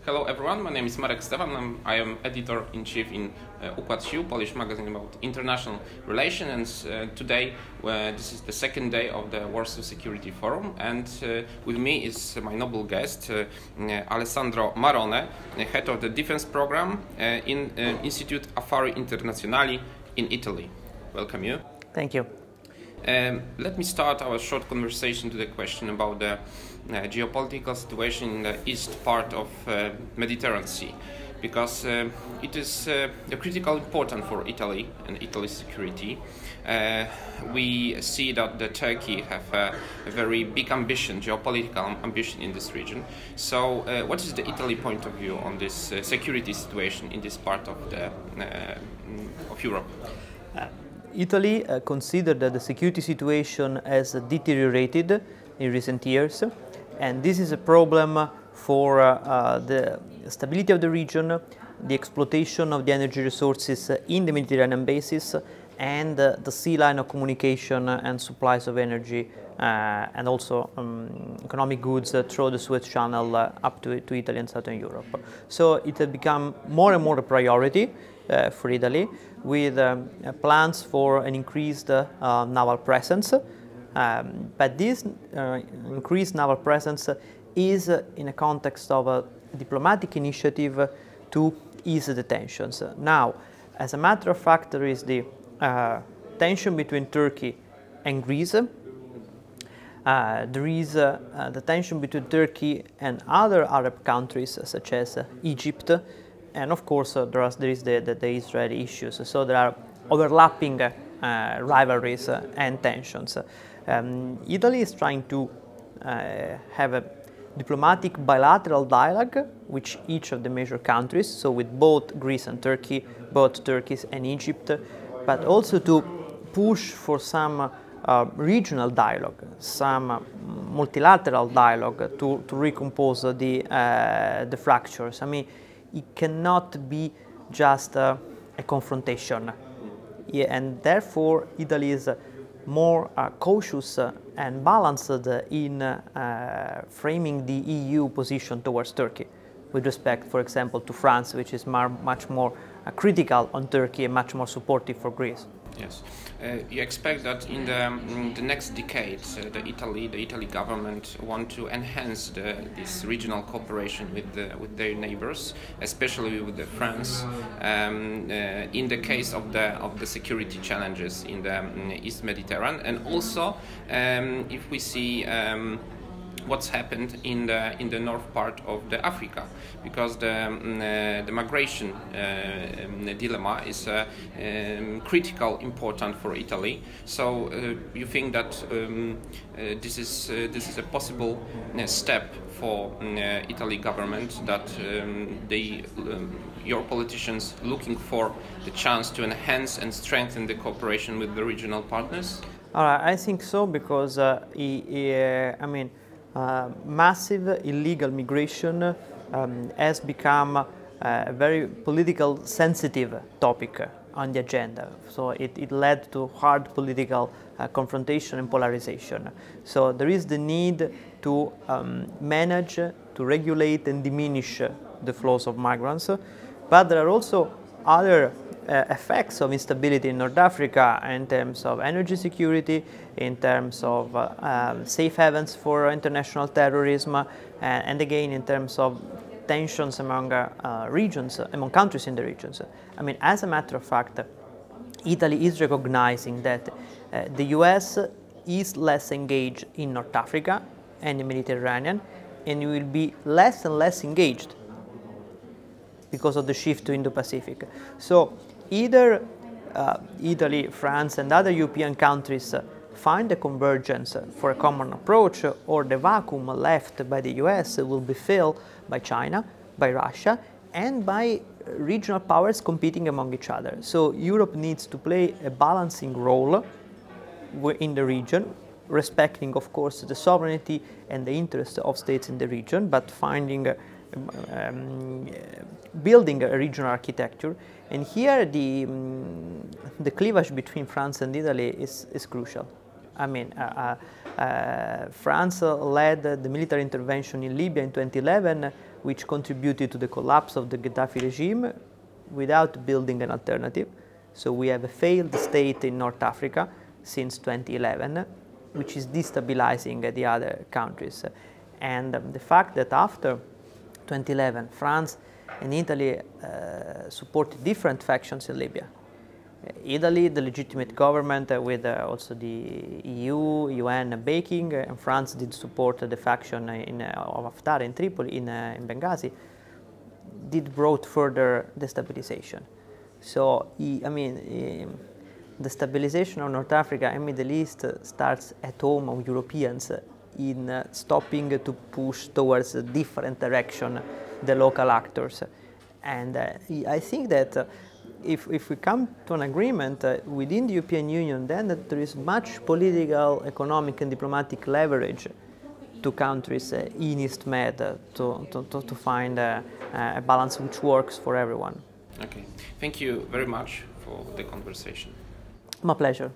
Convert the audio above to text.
Hello everyone, my name is Marek Stevan. I am editor-in-chief in Układ Sił, Polish magazine about international relations, and today this is the second day of the Warsaw Security Forum, and with me is my noble guest Alessandro Marrone, head of the defense program in Instituto Affari Internazionali in Italy. Welcome you. Thank you. Let me start our short conversation to the question about the geopolitical situation in the east part of Mediterranean Sea, because it is critically important for Italy and Italy's security. We see that the Turkey have a very big ambition, geopolitical ambition in this region. So what is the Italy point of view on this security situation in this part of the of Europe? Italy considered that the security situation has deteriorated in recent years, and this is a problem for the stability of the region, the exploitation of the energy resources in the Mediterranean basin, and the sea line of communication and supplies of energy and also economic goods through the Suez Channel up to Italy and Southern Europe. So it has become more and more a priority for Italy, with plans for an increased naval presence. But this increased naval presence is in a context of a diplomatic initiative to ease the tensions. Now, as a matter of fact, there is the tension between Turkey and Greece. There is the tension between Turkey and other Arab countries such as Egypt, and of course there is the Israeli issues. So there are overlapping rivalries and tensions. Italy is trying to have a diplomatic bilateral dialogue with each of the major countries, so with both Greece and Turkey, both Turkey and Egypt, but also to push for some regional dialogue, some multilateral dialogue to recompose the fractures. I mean, it cannot be just a confrontation, and therefore Italy is more cautious and balanced in framing the EU position towards Turkey, with respect, for example, to France, which is much more critical on Turkey and much more supportive for Greece. Yes, you expect that in the next decade, the Italy government want to enhance this regional cooperation with their neighbors, especially with France, in the case of the security challenges in the East Mediterranean, and also if we see what's happened in the north part of the Africa, because the migration dilemma is critical important for Italy. So you think that this is a possible step for Italy government, that your politicians looking for the chance to enhance and strengthen the cooperation with the regional partners? I think so, because massive illegal migration has become a very political sensitive topic on the agenda. So it led to hard political confrontation and polarization. So there is the need to manage, to regulate and diminish the flows of migrants. But there are also other effects of instability in North Africa in terms of energy security, in terms of safe havens for international terrorism, and again in terms of tensions among regions, among countries in the regions. I mean, as a matter of fact, Italy is recognizing that the US is less engaged in North Africa and the Mediterranean, and will be less and less engaged because of the shift to Indo-Pacific. So either Italy, France and other European countries find a convergence for a common approach, or the vacuum left by the US will be filled by China, by Russia, and by regional powers competing among each other. So Europe needs to play a balancing role in the region, respecting, of course, the sovereignty and the interests of states in the region, but building a regional architecture. And here the cleavage between France and Italy is crucial. I mean, France led the military intervention in Libya in 2011 which contributed to the collapse of the Gaddafi regime without building an alternative. So we have a failed state in North Africa since 2011, which is destabilizing the other countries. And the fact that after 2011, France and Italy supported different factions in Libya. Italy, the legitimate government with also the EU, UN backing, and France did support the faction of Haftar in Tripoli, in Benghazi, did brought further destabilization. So, the stabilization of North Africa and Middle East starts at home of Europeans in stopping to push towards a different direction the local actors. And I think that if we come to an agreement within the European Union, then there is much political, economic and diplomatic leverage to countries in East Med to find a balance which works for everyone. Okay, thank you very much for the conversation. My pleasure.